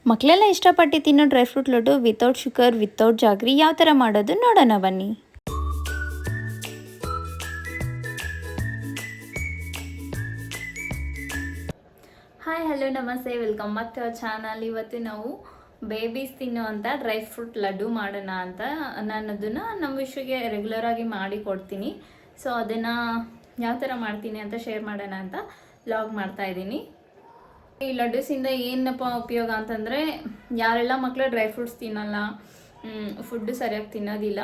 ಮಕ್ಕಳೆಲ್ಲ ಇಷ್ಟಪಟ್ಟು ತಿನ್ನೋ dry fruit laddu without sugar without jaggery ಯಾವ ಥರ ಮಾಡೋದು ನೋಡೋಣ ಬನ್ನಿ. Hi hello namaste, welcome back to our channel. ಇವತ್ತು ನಾವು ಬೇಬೀಸ್ ತಿನ್ನುವಂಥ ಡ್ರೈ ಫ್ರೂಟ್ ಲಡ್ಡು ಮಾಡೋಣ ಅಂತ ನಾನು ಅದನ್ನು ನಮ್ಮ ವಿಷಯಕ್ಕೆ ರೆಗ್ಯುಲರ್ ಆಗಿ ಮಾಡಿ ಕೊಡ್ತೀನಿ. ಸೊ ಅದನ್ನು ಯಾವ ಥರ ಮಾಡ್ತೀನಿ ಅಂತ ಶೇರ್ ಮಾಡೋಣ ಅಂತ ವ್ಲಾಗ್ ಮಾಡ್ತಾಯಿದ್ದೀನಿ. ಈ ಲಡ್ಡೂಸಿಂದ ಏನಪ್ಪ ಉಪಯೋಗ ಅಂತಂದರೆ, ಯಾರೆಲ್ಲ ಮಕ್ಕಳು ಡ್ರೈ ಫ್ರೂಟ್ಸ್ ತಿನ್ನಲ್ಲ, ಫುಡ್ಡು ಸರಿಯಾಗಿ ತಿನ್ನೋದಿಲ್ಲ,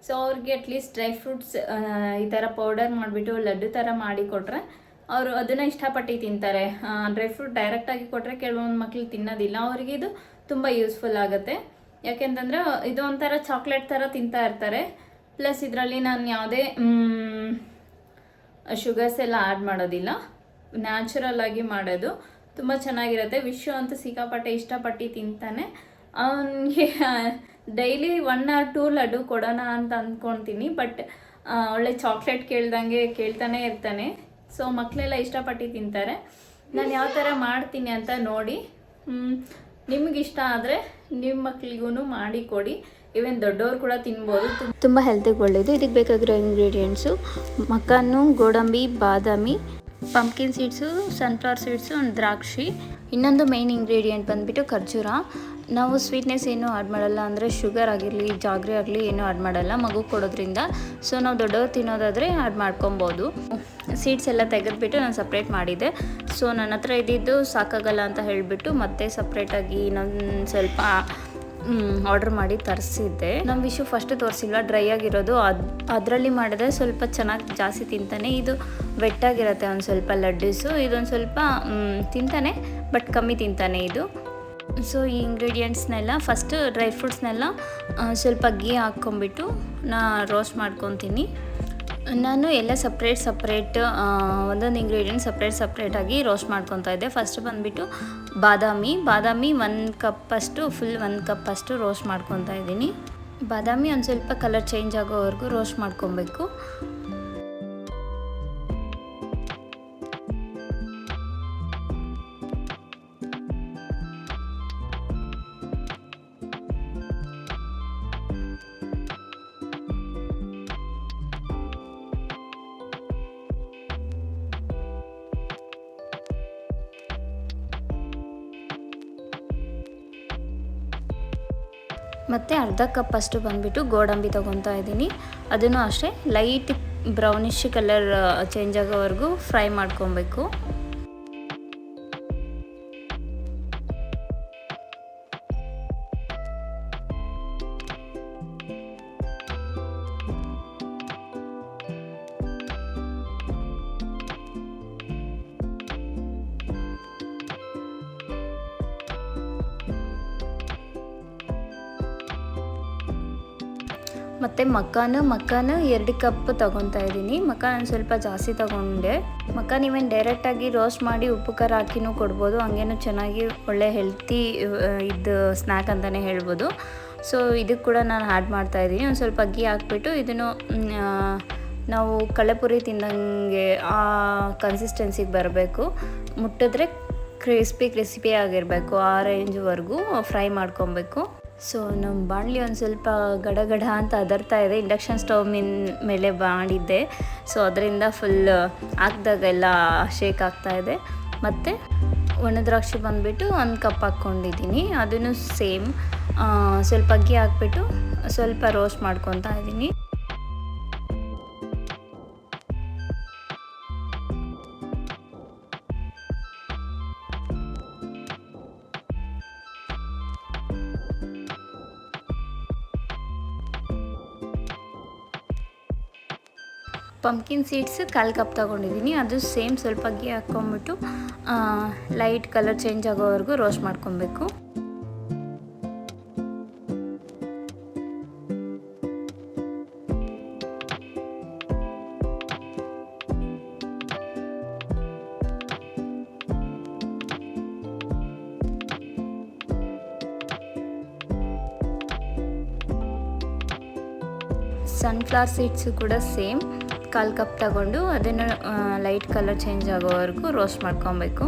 ಸೊ ಅವ್ರಿಗೆ ಅಟ್ಲೀಸ್ಟ್ ಡ್ರೈ ಫ್ರೂಟ್ಸ್ ಈ ಥರ ಪೌಡರ್ ಮಾಡಿಬಿಟ್ಟು ಲಡ್ಡು ಥರ ಮಾಡಿ ಕೊಟ್ಟರೆ ಅವರು ಅದನ್ನು ಇಷ್ಟಪಟ್ಟು ತಿಂತಾರೆ. ಡ್ರೈ ಫ್ರೂಟ್ ಡೈರೆಕ್ಟಾಗಿ ಕೊಟ್ಟರೆ ಕೆಲವೊಂದು ಮಕ್ಕಳು ತಿನ್ನೋದಿಲ್ಲ, ಅವರಿಗೆ ಇದು ತುಂಬ ಯೂಸ್ಫುಲ್ ಆಗುತ್ತೆ. ಯಾಕೆಂತಂದರೆ ಇದು ಒಂಥರ ಚಾಕ್ಲೇಟ್ ಥರ ತಿಂತಾ ಇರ್ತಾರೆ. ಪ್ಲಸ್ ಇದರಲ್ಲಿ ನಾನು ಯಾವುದೇ ಶುಗರ್ಸ್ ಎಲ್ಲ ಆ್ಯಡ್ ಮಾಡೋದಿಲ್ಲ, ನ್ಯಾಚುರಲ್ ಆಗಿ ಮಾಡೋದು. ತುಂಬ ಚೆನ್ನಾಗಿರುತ್ತೆ. ವಿಶ್ವ ಅಂತೂ ಸಿಕ್ಕಾಪಟ್ಟೆ ಇಷ್ಟಪಟ್ಟು ತಿಂತಾನೆ. ಅವನಿಗೆ ಡೈಲಿ 1 or 2 ಲಡ್ಡು ಕೊಡೋಣ ಅಂತ ಅಂದ್ಕೊತೀನಿ. ಬಟ್ ಒಳ್ಳೆ ಚಾಕ್ಲೇಟ್ ಕೇಳ್ತಾನೆ ಇರ್ತಾನೆ. ಸೊ ಮಕ್ಕಳೆಲ್ಲ ಇಷ್ಟಪಟ್ಟು ತಿಂತಾರೆ. ನಾನು ಯಾವ ಥರ ಮಾಡ್ತೀನಿ ಅಂತ ನೋಡಿ, ನಿಮಗಿಷ್ಟ ಆದರೆ ನಿಮ್ಮ ಮಕ್ಕಳಿಗೂ ಮಾಡಿ ಕೊಡಿ. ಈವನ್ ದೊಡ್ಡವರು ಕೂಡ ತಿನ್ಬೋದು, ತುಂಬ ಹೆಲ್ತಿಗೆ ಒಳ್ಳೆಯದು. ಇದಕ್ಕೆ ಬೇಕಾಗಿರೋ ಇಂಗ್ರೀಡಿಯೆಂಟ್ಸು ಮಕಾನು, ಗೋಡಂಬಿ, ಬಾದಾಮಿ, ಪಂಪ್ಕಿನ್ ಸೀಡ್ಸು, ಸನ್ಫ್ಲವರ್ ಸೀಡ್ಸು, ಒಂದು ದ್ರಾಕ್ಷಿ. ಇನ್ನೊಂದು ಮೇಯ್ನ್ ಇಂಗ್ರೀಡಿಯೆಂಟ್ ಬಂದುಬಿಟ್ಟು ಖರ್ಜೂರ. ನಾವು ಸ್ವೀಟ್ನೆಸ್ ಏನೂ ಆ್ಯಡ್ ಮಾಡಲ್ಲ, ಅಂದರೆ ಶುಗರ್ ಆಗಿರಲಿ ಜಾಗ್ರಿ ಆಗಲಿ ಏನೂ ಆ್ಯಡ್ ಮಾಡಲ್ಲ ಮಗು ಕೊಡೋದ್ರಿಂದ. ಸೊ ನಾವು ದೊಡ್ಡವ್ರು ತಿನ್ನೋದಾದರೆ ಆ್ಯಡ್ ಮಾಡ್ಕೊಬೋದು. ಸೀಡ್ಸ್ ಎಲ್ಲ ತೆಗೆದುಬಿಟ್ಟು ನಾನು ಸಪ್ರೇಟ್ ಮಾಡಿದ್ದೆ. ಸೊ ನನ್ನ ಹತ್ರ ಇದ್ದಿದ್ದು ಸಾಕಾಗಲ್ಲ ಅಂತ ಹೇಳಿಬಿಟ್ಟು ಮತ್ತೆ ಸಪ್ರೇಟಾಗಿ ನಾನು ಸ್ವಲ್ಪ ಆರ್ಡ್ರ್ ಮಾಡಿ ತರಿಸಿದ್ದೆ. ನಮ್ಮ ವಿಷು ಫಸ್ಟ್ ತೋರಿಸಿಲ್ವ, ಡ್ರೈ ಆಗಿರೋದು ಅದರಲ್ಲಿ ಮಾಡಿದ್ರೆ ಸ್ವಲ್ಪ ಚೆನ್ನಾಗಿ ಜಾಸ್ತಿ ತಿಂತಾನೆ. ಇದು ವೆಟ್ಟಾಗಿರುತ್ತೆ ಒಂದು ಸ್ವಲ್ಪ ಲಡ್ಡೂಸು, ಇದೊಂದು ಸ್ವಲ್ಪ ತಿಂತಾನೆ ಬಟ್ ಕಮ್ಮಿ ತಿಂತಾನೆ ಇದು. ಸೊ ಈ ಇಂಗ್ರೀಡಿಯೆಂಟ್ಸ್ನೆಲ್ಲ ಫಸ್ಟು ಡ್ರೈ ಫ್ರೂಟ್ಸ್ನೆಲ್ಲ ಸ್ವಲ್ಪ ಗೀ ಹಾಕ್ಕೊಂಬಿಟ್ಟು ರೋಸ್ಟ್ ಮಾಡ್ಕೊತೀನಿ. ನಾನು ಎಲ್ಲ ಸಪ್ರೇಟ್ ಒಂದೊಂದು ಇಂಗ್ರೀಡಿಯೆಂಟ್ ಸಪ್ರೇಟಾಗಿ ರೋಸ್ಟ್ ಮಾಡ್ಕೊತಾ ಇದ್ದೆ. ಫಸ್ಟ್ ಬಂದುಬಿಟ್ಟು ಬಾದಾಮಿ 1 ಕಪ್ಪಷ್ಟು ಫುಲ್ 1 ಕಪ್ಪಷ್ಟು ರೋಸ್ಟ್ ಮಾಡ್ಕೊತಾ ಇದ್ದೀನಿ. ಬಾದಾಮಿ ಒಂದು ಸ್ವಲ್ಪ ಕಲರ್ ಚೇಂಜ್ ಆಗೋವರೆಗೂ ರೋಸ್ಟ್ ಮಾಡ್ಕೊಬೇಕು. ಮತ್ತು ಅರ್ಧ ಕಪ್ಪಷ್ಟು ಬಂದುಬಿಟ್ಟು ಗೋಡಂಬಿ ತೊಗೊತಾ ಇದ್ದೀನಿ. ಅದನ್ನು ಅಷ್ಟೇ ಲೈಟ್ ಬ್ರೌನಿಶ್ ಕಲರ್ ಚೇಂಜ್ ಆಗೋವರೆಗೂ ಫ್ರೈ ಮಾಡ್ಕೊಬೇಕು. ಮತ್ತು ಮಕಾನು 2 ಕಪ್ ತೊಗೊತಾ ಇದ್ದೀನಿ. ಮಕಾನ್ ಸ್ವಲ್ಪ ಜಾಸ್ತಿ ತೊಗೊಂಡೆ. ಮಕಾನ್ ಇವನ್ ಡೈರೆಕ್ಟಾಗಿ ರೋಸ್ಟ್ ಮಾಡಿ ಉಪ್ಪು ಖಾರ ಹಾಕಿನೂ ಕೊಡ್ಬೋದು, ಹಂಗೇನು ಚೆನ್ನಾಗಿ ಒಳ್ಳೆ ಹೆಲ್ತಿ ಇದು ಸ್ನ್ಯಾಕ್ ಅಂತಲೇ ಹೇಳ್ಬೋದು. ಸೊ ಇದಕ್ಕೆ ಕೂಡ ನಾನು ಆ್ಯಡ್ ಮಾಡ್ತಾಯಿದ್ದೀನಿ. ಒಂದು ಸ್ವಲ್ಪ ಅಕ್ಕಿ ಹಾಕ್ಬಿಟ್ಟು ಇದನ್ನು ನಾವು ಕಳ್ಳೆಪುರಿ ತಿಂದಂಗೆ ಆ ಕನ್ಸಿಸ್ಟೆನ್ಸಿಗೆ ಬರಬೇಕು. ಮುಟ್ಟಿದ್ರೆ ಕ್ರಿಸ್ಪಿ ಆಗಿರಬೇಕು, ಆ ರೇಂಜ್ವರೆಗೂ ಫ್ರೈ ಮಾಡ್ಕೊಬೇಕು. ಸೊ ನಮ್ಮ ಬಾಣಲಿ ಒಂದು ಸ್ವಲ್ಪ ಗಡಗಡ ಅಂತ ಅದರ್ತಾ ಇದೆ. ಇಂಡಕ್ಷನ್ ಸ್ಟವ್ ಮೇಲೆ ಮಾಡಿದ್ದೆ, ಸೊ ಅದರಿಂದ ಫುಲ್ ಹಾಕ್ದಾಗೆಲ್ಲ ಶೇಕ್ ಆಗ್ತಾಯಿದೆ. ಮತ್ತು ಒಣ ದ್ರಾಕ್ಷಿ ಬಂದುಬಿಟ್ಟು 1 ಕಪ್ ಹಾಕ್ಕೊಂಡಿದ್ದೀನಿ. ಅದನ್ನು ಸೇಮ್ ಸ್ವಲ್ಪ ಅಕ್ಕಿ ಹಾಕ್ಬಿಟ್ಟು ಸ್ವಲ್ಪ ರೋಸ್ಟ್ ಮಾಡ್ಕೊತಾ ಇದ್ದೀನಿ. ಪಂಪ್ಕಿನ್ ಸೀಡ್ಸ್ 1/4 ಕಪ್ ತೊಗೊಂಡಿದ್ದೀನಿ. ಅದು ಸೇಮ್ ಸ್ವಲ್ಪ ಗೀ ಹಾಕ್ಕೊಂಬಿಟ್ಟು ಲೈಟ್ ಕಲರ್ ಚೇಂಜ್ ಆಗೋವರೆಗೂ ರೋಸ್ಟ್ ಮಾಡ್ಕೊಬೇಕು. ಸನ್ಫ್ಲವರ್ ಸೀಡ್ಸು ಕೂಡ ಸೇಮ್ 1/4 ಕಪ್ ತಗೊಂಡು ಅದನ್ನು ಲೈಟ್ ಕಲರ್ ಚೇಂಜ್ ಆಗೋವರೆಗೂ ರೋಸ್ಟ್ ಮಾಡ್ಕೊಬೇಕು.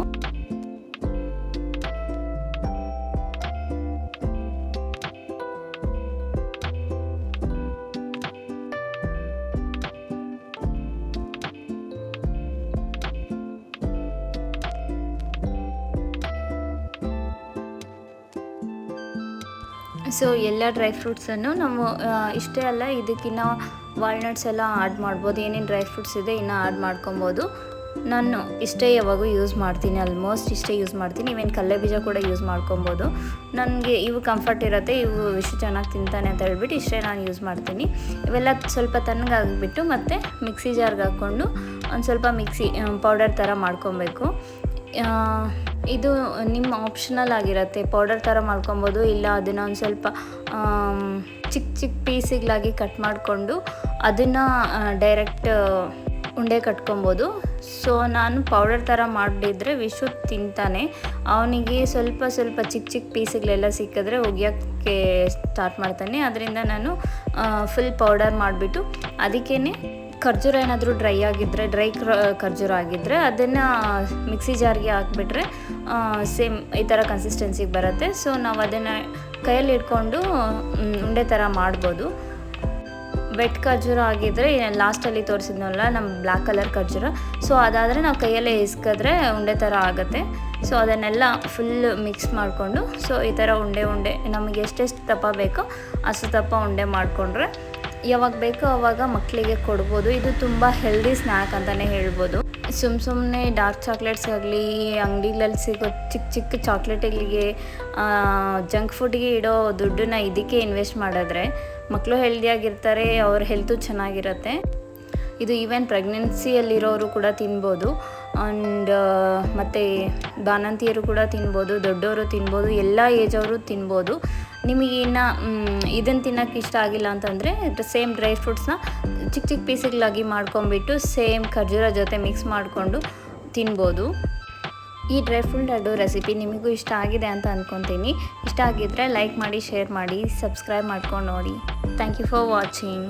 ಸೊ ಎಲ್ಲ ಡ್ರೈ ಫ್ರೂಟ್ಸನ್ನು ನಾವು ಇಷ್ಟೇ ಅಲ್ಲ, ಇದಕ್ಕಿನ್ನ ವಾಲ್ನಟ್ಸ್ ಎಲ್ಲ ಆ್ಯಡ್ ಮಾಡ್ಬೋದು. ಏನೇನು ಡ್ರೈ ಫ್ರೂಟ್ಸ್ ಇದೆ ಇನ್ನು ಆ್ಯಡ್ ಮಾಡ್ಕೊಬೋದು. ನಾನು ಇಷ್ಟೇ ಯಾವಾಗೂ ಯೂಸ್ ಮಾಡ್ತೀನಿ, ಆಲ್ಮೋಸ್ಟ್ ಇಷ್ಟೇ ಯೂಸ್ ಮಾಡ್ತೀನಿ. ಇವೇನು ಕಡಲೆ ಬೀಜ ಕೂಡ ಯೂಸ್ ಮಾಡ್ಕೊಬೋದು. ನನಗೆ ಇವು ಕಂಫರ್ಟ್ ಇರುತ್ತೆ, ಇವು ಚೆನ್ನಾಗಿ ತಿಂತಾನೆ ಅಂತ ಹೇಳ್ಬಿಟ್ಟು ಇಷ್ಟೇ ನಾನು ಯೂಸ್ ಮಾಡ್ತೀನಿ. ಇವೆಲ್ಲ ಸ್ವಲ್ಪ ತಣ್ಣಗಾಗಿಬಿಟ್ಟು ಮತ್ತು ಮಿಕ್ಸಿ ಜಾರ್ಗೆ ಹಾಕ್ಕೊಂಡು ಒಂದು ಸ್ವಲ್ಪ ಪೌಡರ್ ಥರ ಮಾಡ್ಕೊಬೇಕು. ಇದು ನಿಮ್ಮ ಆಪ್ಷನಲ್ ಆಗಿರುತ್ತೆ, ಪೌಡರ್ ಥರ ಮಾಡ್ಕೊಬೋದು, ಇಲ್ಲ ಅದನ್ನು ಒಂದು ಸ್ವಲ್ಪ ಚಿಕ್ಕ ಪೀಸಿಗಳಾಗಿ ಕಟ್ ಮಾಡಿಕೊಂಡು ಅದನ್ನು ಡೈರೆಕ್ಟ್ ಉಂಡೆ ಕಟ್ಕೊಬೋದು. ಸೊ ನಾನು ಪೌಡರ್ ಥರ ಮಾಡಿದ್ರೆ ವಿಶು ತಿಂತಾನೆ, ಅವನಿಗೆ ಸ್ವಲ್ಪ ಚಿಕ್ಕ ಪೀಸ್ಗಳೆಲ್ಲ ಸಿಕ್ಕಿದ್ರೆ ಒಗ್ಯೋಕ್ಕೆ ಸ್ಟಾರ್ಟ್ ಮಾಡ್ತಾನೆ. ಅದರಿಂದ ನಾನು ಫುಲ್ ಪೌಡರ್ ಮಾಡಿಬಿಟ್ಟು ಅದಕ್ಕೇ ಖರ್ಜೂರ ಏನಾದರೂ ಡ್ರೈ ಖರ್ಜೂರ ಆಗಿದ್ದರೆ ಅದನ್ನು ಮಿಕ್ಸಿ ಜಾರ್ಗೆ ಹಾಕ್ಬಿಟ್ರೆ ಸೇಮ್ ಈ ಥರ ಕನ್ಸಿಸ್ಟೆನ್ಸಿಗೆ ಬರುತ್ತೆ. ಸೊ ನಾವು ಅದನ್ನು ಕೈಯಲ್ಲಿ ಇಟ್ಕೊಂಡು ಉಂಡೆ ಥರ ಮಾಡ್ಬೋದು. ವೆಟ್ ಖರ್ಜೂರ ಆಗಿದ್ದರೆ ಲಾಸ್ಟಲ್ಲಿ ತೋರಿಸಿದ್ನಲ್ಲ ನಮ್ಮ ಬ್ಲ್ಯಾಕ್ ಕಲರ್ ಖರ್ಜೂರ, ಸೊ ಅದಾದರೆ ನಾವು ಕೈಯಲ್ಲೇ ಇಸ್ಕಿದ್ರೆ ಉಂಡೆ ಥರ ಆಗುತ್ತೆ. ಸೊ ಅದನ್ನೆಲ್ಲ ಫುಲ್ ಮಿಕ್ಸ್ ಮಾಡಿಕೊಂಡು ಸೊ ಈ ಥರ ಉಂಡೆ ನಮಗೆ ಎಷ್ಟೆಷ್ಟು ದಪ್ಪ ಬೇಕೋ ಅಷ್ಟು ದಪ್ಪ ಉಂಡೆ ಮಾಡಿಕೊಂಡ್ರೆ ಯಾವಾಗ ಬೇಕೋ ಆವಾಗ ಮಕ್ಕಳಿಗೆ ಕೊಡ್ಬೋದು. ಇದು ತುಂಬ ಹೆಲ್ದಿ ಸ್ನ್ಯಾಕ್ ಅಂತಲೇ ಹೇಳ್ಬೋದು. ಸುಮ್ಮನೆ ಡಾರ್ಕ್ ಚಾಕ್ಲೇಟ್ಸ್ ಆಗಲಿ, ಅಂಗಡಿಗಳಲ್ಲಿ ಸಿಗೋ ಚಿಕ್ಕ ಚಾಕ್ಲೇಟ್ಗಳಿಗೆ, ಜಂಕ್ ಫುಡ್ಗೆ ಇಡೋ ದುಡ್ಡನ್ನ ಇದಕ್ಕೆ ಇನ್ವೆಸ್ಟ್ ಮಾಡಿದ್ರೆ ಮಕ್ಕಳು ಹೆಲ್ದಿಯಾಗಿರ್ತಾರೆ, ಅವ್ರ ಹೆಲ್ತು ಚೆನ್ನಾಗಿರುತ್ತೆ. ಇದು ಈವನ್ ಪ್ರೆಗ್ನೆನ್ಸಿಯಲ್ಲಿರೋರು ಕೂಡ ತಿನ್ಬೋದು, ಆ್ಯಂಡ್ ಮತ್ತು ಬಾಣಂತಿಯರು ಕೂಡ ತಿನ್ಬೋದು, ದೊಡ್ಡವರು ತಿನ್ಬೋದು, ಎಲ್ಲ ಏಜ್ ಅವರು ತಿನ್ಬೋದು. ನಿಮಗೆ ಇನ್ನು ಇದನ್ನು ತಿನ್ನೋಕ್ಕೆ ಇಷ್ಟ ಆಗಿಲ್ಲ ಅಂತಂದರೆ ಸೇಮ್ ಡ್ರೈ ಫ್ರೂಟ್ಸ್ನ ಚಿಕ್ಕ ಪೀಸ್ಗಳಾಗಿ ಮಾಡ್ಕೊಂಬಿಟ್ಟು ಸೇಮ್ ಖರ್ಜೂರ ಜೊತೆ ಮಿಕ್ಸ್ ಮಾಡಿಕೊಂಡು ತಿನ್ಬೋದು. ಈ ಡ್ರೈ ಫ್ರೂಟ್ ಲಡ್ಡು ರೆಸಿಪಿ ನಿಮಗೂ ಇಷ್ಟ ಆಗಿದೆ ಅಂತ ಅಂದ್ಕೊತೀನಿ. ಇಷ್ಟ ಆಗಿದ್ದರೆ ಲೈಕ್ ಮಾಡಿ, ಶೇರ್ ಮಾಡಿ, ಸಬ್ಸ್ಕ್ರೈಬ್ ಮಾಡ್ಕೊಂಡು ನೋಡಿ. Thank you for watching.